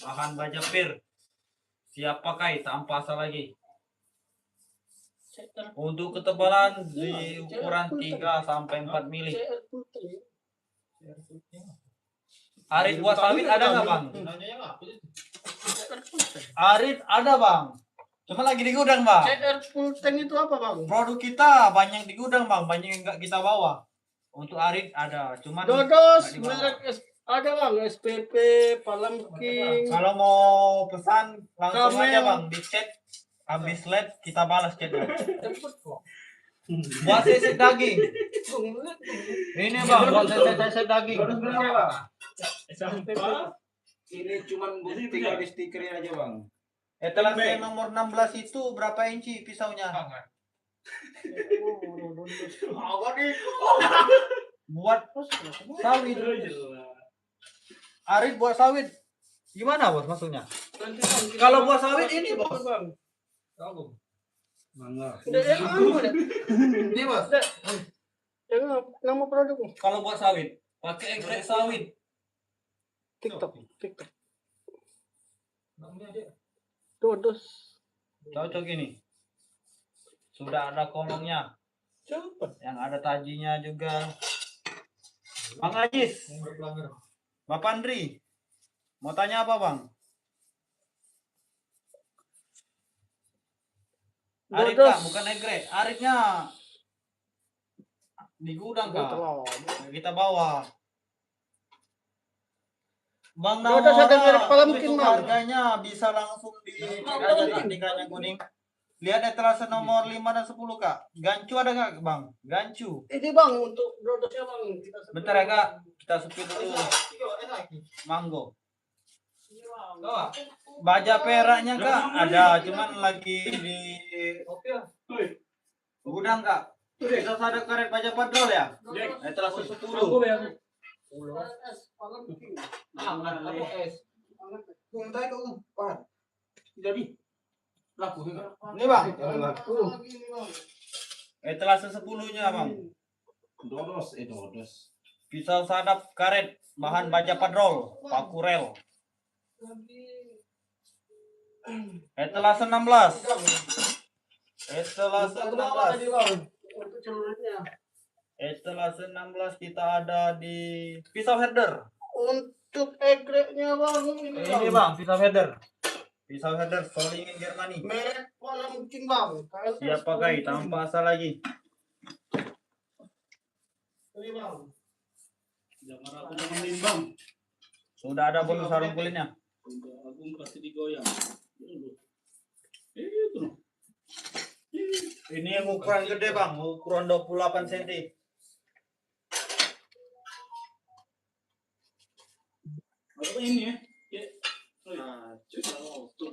Bahan baja pir. Siap pakai tanpa asal lagi. Untuk ketebalan di ukuran 3 sampai 4 mili. Arit buat sawit ada nggak bang? Arit ada bang. Cuma lagi di gudang bang. CR full tank itu apa bang? Produk kita banyak di gudang bang, banyak yang nggak kita bawa. Untuk arit ada, cuman Dodos nggak dibawa. merek ada bang SPP, Palamking. Kalau mau pesan langsung Kamel. aja bang di chat. Habis live kita balas chatnya. Buat sesek daging. Ini bang, buat sesek daging. Ini cuman tinggal di stikerin aja bang. Etalase nomor 16 itu berapa inci pisaunya? Apa nih? Buat sawit. Arif buat sawit. Gimana bos maksudnya? Kalau buat sawit ini bos. Bang. Tahu. Mangga. Ini bos. Yang nama produknya Kalau buat sawit, pakai ekstrak sawit. TikTok. Namanya aja. Dodos. Cocok ini. Sudah ada kolongnya, Cepet. yang ada tajinya juga. Bang Ajis, Nomor pelanggan. Bapak Andri, mau tanya apa bang? Arif Dodos. kak, bukan egre. Arifnya di gudang kak. Kita bawa. Bang Dodos ada merek Namora, pala mungkin, untuk Bang. harganya bisa langsung di aja teknikanya kuning. Lihat etalase nomor 5 dan 10 kak. Gancu ada nggak bang? Gancu. Ini bang untuk dodosnya bang. Kita Bentar ya kak, kita sepil dulu. Manggo. Tahu? Baja peraknya kak ada, cuman lagi di Oke. gudang kak. Bisa ada karet baja padrol ya? Etalase 10. Apa es? Kuntai kau. Pan. Jadi laku Ini bang, etalase 10-nya bang. dodos. Pisau sadap karet, bahan baja padrol, paku rel. Etalase 16. Etalase 16. Untuk celuritnya. Etalase 16 kita ada di pisau header. Untuk egreknya bang. Ini bang, pisau header. Pisau header Solingen Germany. Merek pala mungkin bang. Siap pakai tanpa asal lagi. Ini bang. Jangan aku jangan limbang. Sudah ada bonus sarung kulitnya. Agung pasti digoyang. Itu loh. Ini yang ukuran gede bang, ukuran 28 cm. Apa ini ya? Nah, Oh, tuh.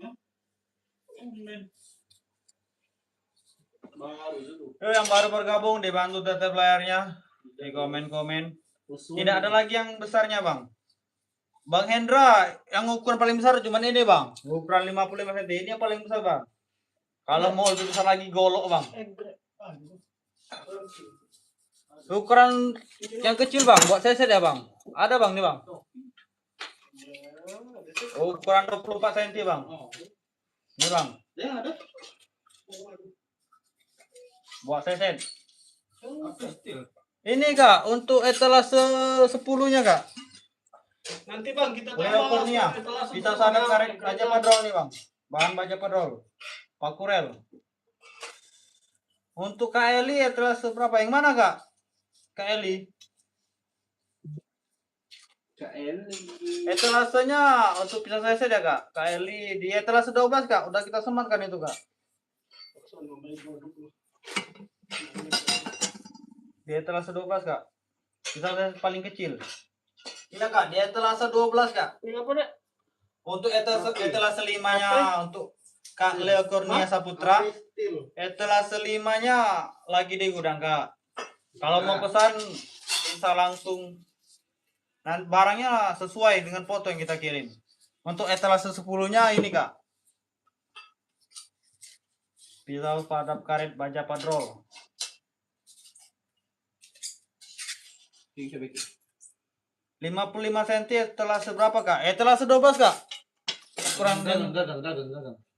Hah? Men. Baru itu. yang baru bergabung dibantu tetap layarnya di komen-komen. Tidak ada lagi yang besarnya bang. Bang Hendra yang ukuran paling besar cuman ini bang, ukuran 55 cm. Ini yang paling besar bang. Kalau mau lebih besar lagi golok bang. Egrek. Ukuran yang kecil bang, buat saya ya bang. Ada bang nih bang. Ukuran 24 cm bang. Ini bang, Ya ada. buat saya. Apa steel? Ini kak, untuk etalase 10-nya kak. Nanti bang kita Leopornia, bisa sadap karet baja padrol nih bang. Bahan baja padrol, paku rel. Untuk KLI etalase berapa? Yang mana kak? KLI. Etalasenya untuk bisa saya ya kak. KLI di etalase 12 kak. Udah kita sematkan itu kak. Di etalase 12 kak. Bisa saya paling kecil. Iya kak, di etalase 12 kak. Ini apa dek? Untuk etalase 5-nya untuk Kak Leo Kurnia Saputra. Etalase 5-nya lagi di gudang kak. Kalau mau pesan bisa langsung. Dan barangnya sesuai dengan foto yang kita kirim. Untuk etalase 10-nya ini kak. Pisau padap karet baja padrol. 55 cm etalase berapa kak? Etalase 12 kak? Kurang Gagang.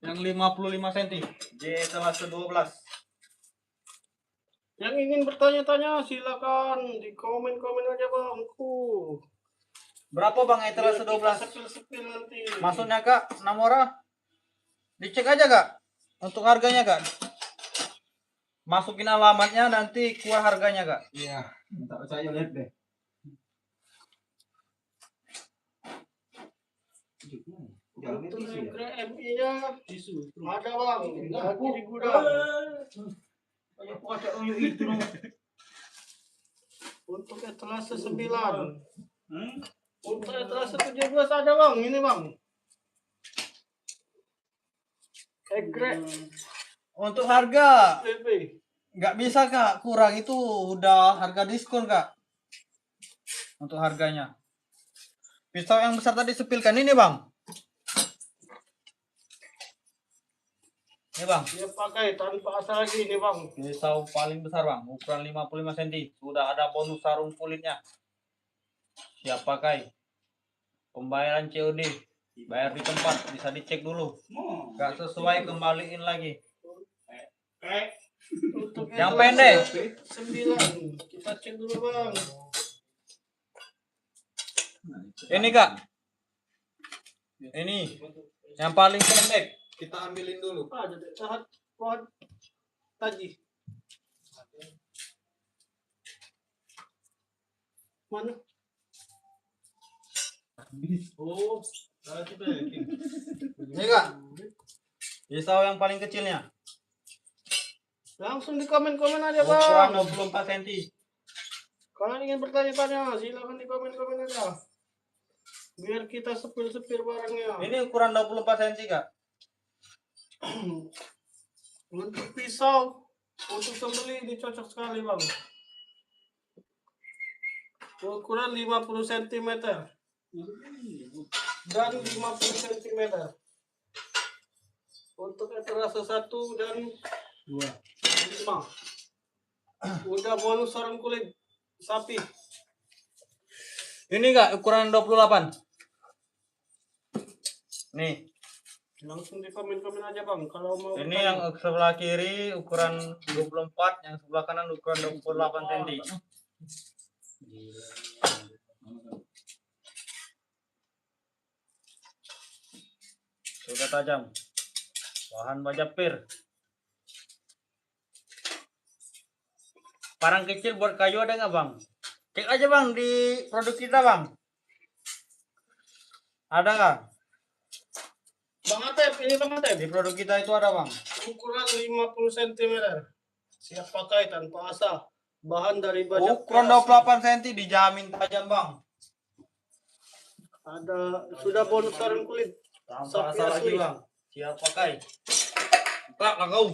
yang 55 cm. Di etalase 12. Yang ingin bertanya-tanya silakan di komen-komen aja bangku. Berapa bang etalase 12? Sepil nanti. Maksudnya kak, Namora? Dicek aja kak. Untuk harganya kak. Masukin alamatnya nanti keluar harganya kak. Iya. Tak percaya lihat deh. Jangan Untuk tisu ya. egrek MI-nya Tisu. ada bang. Lagi di gudang. Kayak puasa uyuk itu loh. Untuk etalase 9. Hmm? Untuk etalase 17 ada bang. Ini bang. Egrek. Untuk harga PP. nggak bisa kak, kurang itu udah harga diskon kak. Untuk harganya. Pisau yang besar tadi sepilkan ini bang. Ini bang. Dia pakai tanpa asa lagi ini bang. Pisau paling besar bang, ukuran 55 cm. Sudah ada bonus sarung kulitnya. Siap pakai. Pembayaran COD. Bayar di tempat, bisa dicek dulu. Gak sesuai kembaliin lagi. Untuk Yang pendek. 9. Kita cek dulu bang. Ini kak. Ini yang paling pendek. Kita ambilin dulu. Ada tahan pohon taji. Mana? Oh, kita yakin. Ini kak. Pisau yang paling kecilnya. Langsung di komen-komen aja Ukuran bang. 24 cm. Kalau ingin bertanya-tanya silakan di komen-komen aja. Biar kita sepil-sepil barangnya. Ini ukuran 24 cm kak. Untuk pisau, untuk sembeli ini cocok sekali bang. Ukuran 50 cm dan 50 cm. Untuk etalase 1 dan 5. Udah bonus sarung kulit sapi. Ini kak ukuran 28. Nih. Langsung di komen-komen aja bang kalau mau. Ini yang sebelah kiri ukuran 24, yang sebelah kanan ukuran 28 cm. Sudah tajam. Bahan baja pir. Parang kecil buat kayu ada nggak bang? Cek aja bang di produk kita bang. Ada nggak? Bang Atep, ini Bang Atep. Di produk kita itu ada bang. Ukuran 50 cm. Siap pakai tanpa asa. Bahan dari baja Ukuran 28 cm dijamin tajam bang. Ada sudah bonus sarung kulit. Tanpa Sapi asa lagi asli. bang. Siap pakai. Tak lah kau.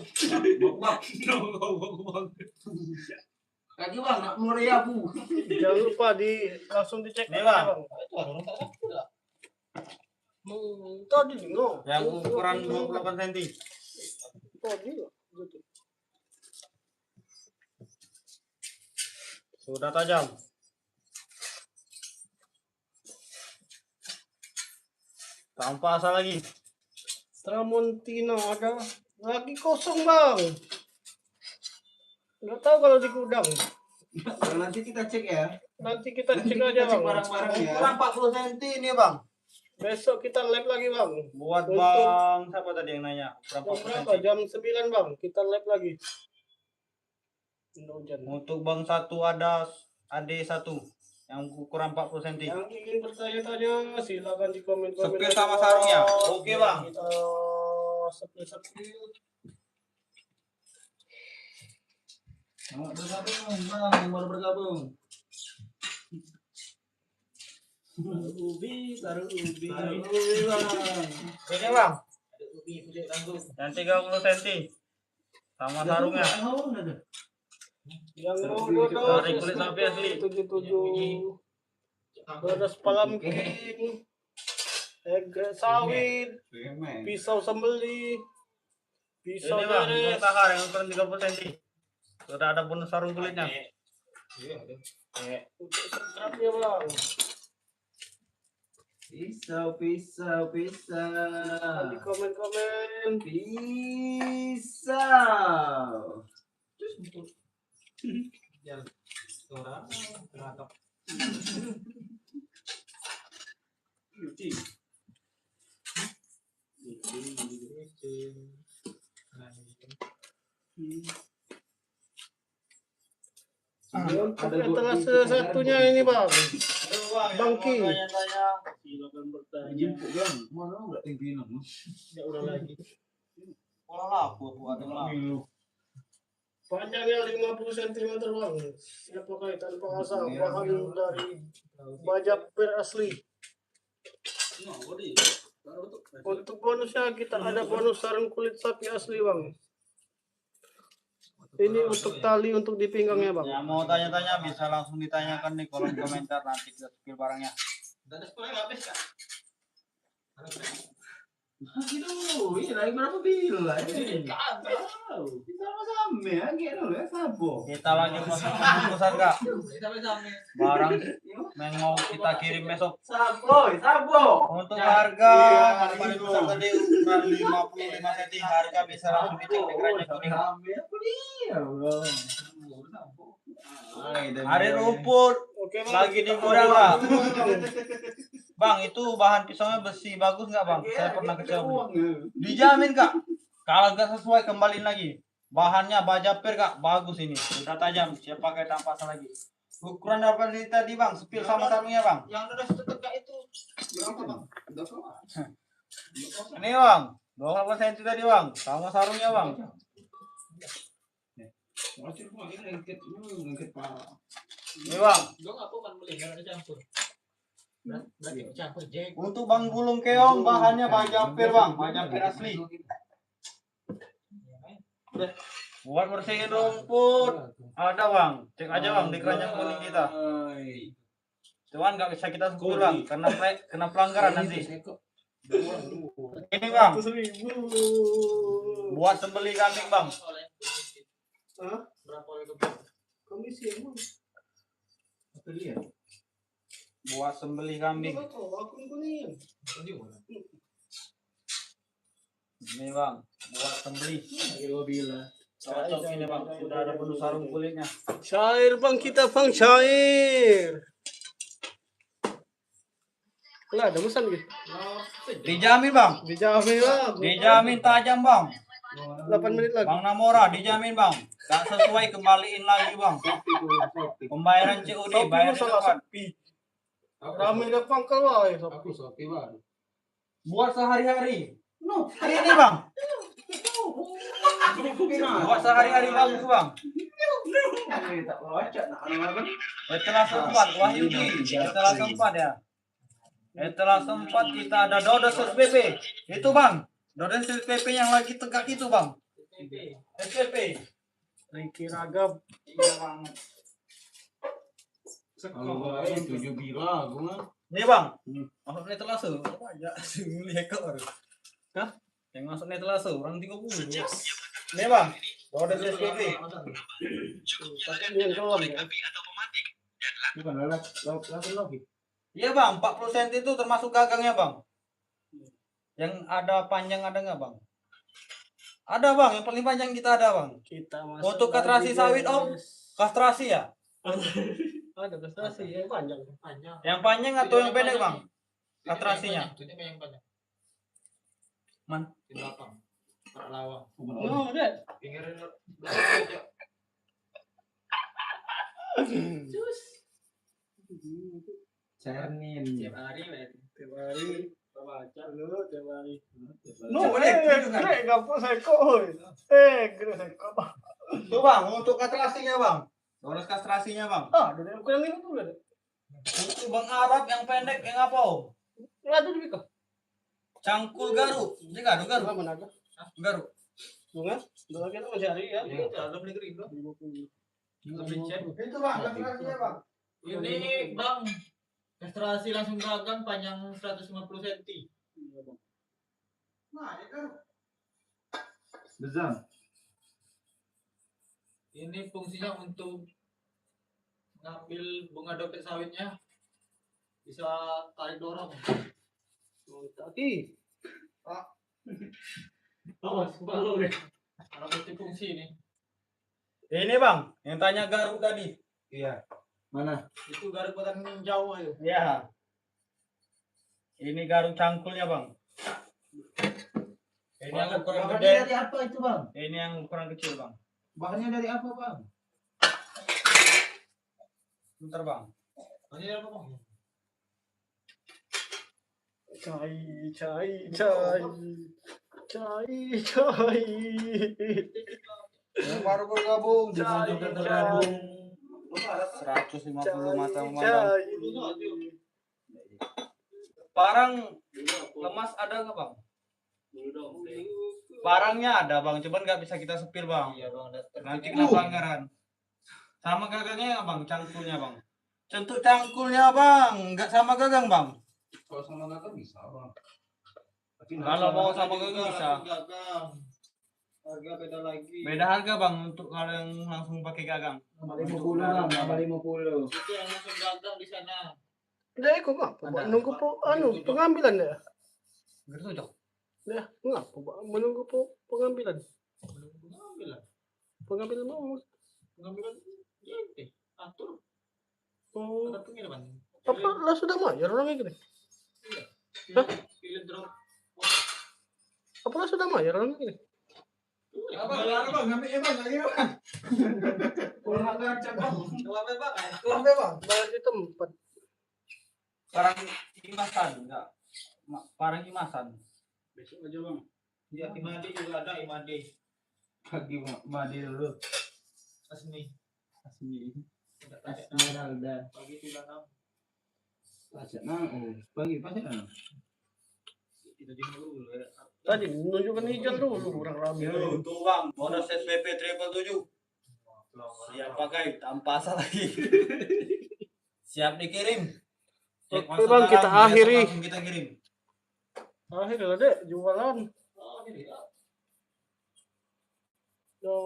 Kaki bang, nak muria bu. Jangan lupa langsung dicek Nih, aja, Bang. Tadi no. Yang ukuran 28 cm. Tadi gitu. Sudah tajam. Tanpa asa lagi. Tramontina ada lagi kosong bang. Nggak tahu kalau di gudang. Nanti kita cek ya. Nanti kita Nanti cek kita aja cek bang. barang-barang ya. Ukuran 40 cm ini bang. Besok kita live lagi bang. Buat Untuk- bang, siapa tadi yang nanya? Ukuran Jam 40 berapa? cm. Jam 9 bang. Kita live lagi. Udah hujan. Untuk bang satu ada AD1 yang ukuran 40 cm. Yang ingin bertanya-tanya silakan di komen-komen. Sepil sama sarungnya. Oke, Bang. Kita sepil-sepil. Selamat bergabung, bang. Yang baru bergabung. Ubi, taruh ubi. Ini bang, yang 30 cm. Sama sarungnya. Yang mau dodol Dari kulit sapi asli. 77 beras palamkin, sawit, pisau sembeli, pisau Ini bang, beres. yang tahar yang ukuran 30 cm. Sudah ada bonus sarung kulitnya. Untuk setrapnya bang. Pisau. Di komen-komen. Pisau. Orang terangkap. Untuk etalase satunya ini bang. Bangki. Silakan bertanya. Jemput bang. Mana enggak tinggi nama? Ya udah lagi. Walah, buat lah. Panjangnya 50 cm bang. Siap pakai tanpa asa. Bahan dari baja per asli. Untuk bonusnya kita ada bonus sarung kulit sapi asli bang. Ini untuk tali untuk di pinggangnya bang. Yang mau tanya-tanya bisa langsung ditanyakan di kolom komentar, nanti kita spill barangnya. Dan sekolah nggak habis kak. Aduh, ini lagi berapa bila ini? Kita sama-sama ya, gitu ya, sabo. Kita lagi proses pembungkusan kak. Barang yang mau kita kirim besok. Sabo. Untuk harga paling besar tadi ukuran 55 cm, harga bisa langsung dicek di keranjang kuning. Hari rumput Oke bang. lagi di gudang kak. Bang, itu bahan pisaunya besi, bagus nggak bang? Saya pernah kecewa. Dijamin kak. Kalau nggak sesuai kembaliin lagi. Bahannya baja per kak, bagus ini. Sudah tajam, siap pakai tanpa pasang lagi. Ukuran apa ini tadi bang? Sepil sama sarungnya bang. Yang udah setegak itu berapa bang? Ini bang, 28 cm tadi bang, sama sarungnya bang. Ini bang, Dong apa kan beli nggak ada campur. Berarti campur jack. untuk bang gulung keong bahannya baja per bang, baja per asli. Buat bersihin rumput, ada bang, cek aja bang di keranjang kuning kita. Cuman nggak bisa kita sebut bang, karena kena pelanggaran nanti. Ini bang, 100.000. buat sembeli kambing bang. Hah? Berapa oleh Komisi emang. Buat sembeli kambing. Akun kuning. Ini bang, buat sembeli. Cocok ini bang, sudah ada penuh sarung kulitnya. Syair bang kita bang syair. Lah ada pesan gitu. Dijamin bang, Dijamin bang. dijamin tajam bang. 8 menit lagi. Bang Namora dijamin bang, gak sesuai kembaliin lagi bang. Pembayaran COD, Sopi bayar lu di salah depan. sepi. Rame ke pangkal wae sopi. Buat sehari-hari. No, ini bang. Buat sehari-hari bagus bang. Setelah sempat, Wahyudi. Setelah sempat ya. Setelah sempat kita ada Dodo SPP. Itu bang. Dodo SPP yang lagi tegak itu bang. SPP. Ricky Ragab. Iya banget. Nih bang. Maksudnya telah se. Ya, simuli ekor. Hah? Yang masuknya telah se. Orang 30. Nih bang. Dodo SPP. Yang kelam ya. Iya bang, 40 cm itu termasuk gagangnya bang. Yang ada panjang ada nggak bang? Ada bang, yang paling panjang kita ada bang. Kita masuk Untuk kastrasi lagi, sawit om, guys. kastrasi ya? Ada kastrasi yang panjang. panjang. Yang panjang atau yang pendek bang? Kastrasinya? Itu yang panjang. Man. Di belakang. Para lawang. Oh, ada. Pinggirin belakang aja. Cernin. Tiap hari men. Tiap hari baca lu tiap hari. No, Gapo seko. Gede seko. Tuh bang, untuk kastrasinya bang. Terus kastrasinya bang. Ah, dari ukuran ini tuh ada. Untuk bang Arab yang pendek yang apa om? Ya tuh di biko. Cangkul garu. Ini garu garu. Apa mana ada? Garu. Bunga? Dua kita masih hari ya. Iya, dalam negeri bro. Lebih cek. Itu bang, kastrasinya bang. Ini bang, kastrasi langsung gagang panjang 150 cm. Nah, ini garu. Bezam. Ini fungsinya untuk ngambil bunga dompet sawitnya, bisa tarik dorong. Kaki. Awas, kalau deh. Kalau multifungsi ini, Ini bang, yang tanya garu tadi. Iya. Mana? itu garis buatan jauh ayo. Ya. Ini garu cangkulnya bang. Ini yang ukuran Bahannya gede. dari apa itu bang? Ini yang ukuran kecil bang. Bahannya dari apa bang? Bentar bang. Ini apa bang? Cai. Yang baru bergabung. Cai. 150 mata memandang. Parang lemas ada nggak bang? Barangnya ada bang, cuman nggak bisa kita sepir bang. Iya bang, Nanti kena pelanggaran. Sama gagangnya bang, cangkulnya bang. Untuk cangkulnya bang, nggak sama gagang bang. Kalau sama gagang bisa bang. Tapi Kalau mau sama gagang bisa. gagang. Harga beda lagi. Beda harga bang untuk kalau yang langsung pakai gagang. 50 bang, tambah 50. Itu yang langsung gagang di sana. Udah ikut ngapa? Ada. Menunggu pengambilan ya. Gitu cok. Ya, ngapa? Menunggu pengambilan. Pengambilan. Pengambilan mau. Pengambilan ente. Atur. Oh, Ada pengiriman. apa lah sudah bayar orang ini? Hah? Pilih drop. Apa lah sudah bayar orang ini? Abang, ngambil bang, lagi bang. Pelanggaran cabang. Kelapa bang. Lah bang, bayar di tempat. Barang imasan enggak? Barang imasan. Besok aja bang. Ya, Imade juga ada Imade. Pagi mandi dulu. Asmi. Asmi. Ada Esmeralda. pagi tulang enam. Pasal pagi pasal Kita di dulu ya. Tadi menunjukkan hijau dulu orang ramai. Yo, tuh bang, bonus SPP 777. Siap pakai tanpa asal lagi. Siap dikirim. Cek Oke, masuk Bang, barang, kita besok akhiri. langsung kita kirim. Akhirnya deh jualan. Oh, ini ya. Yo.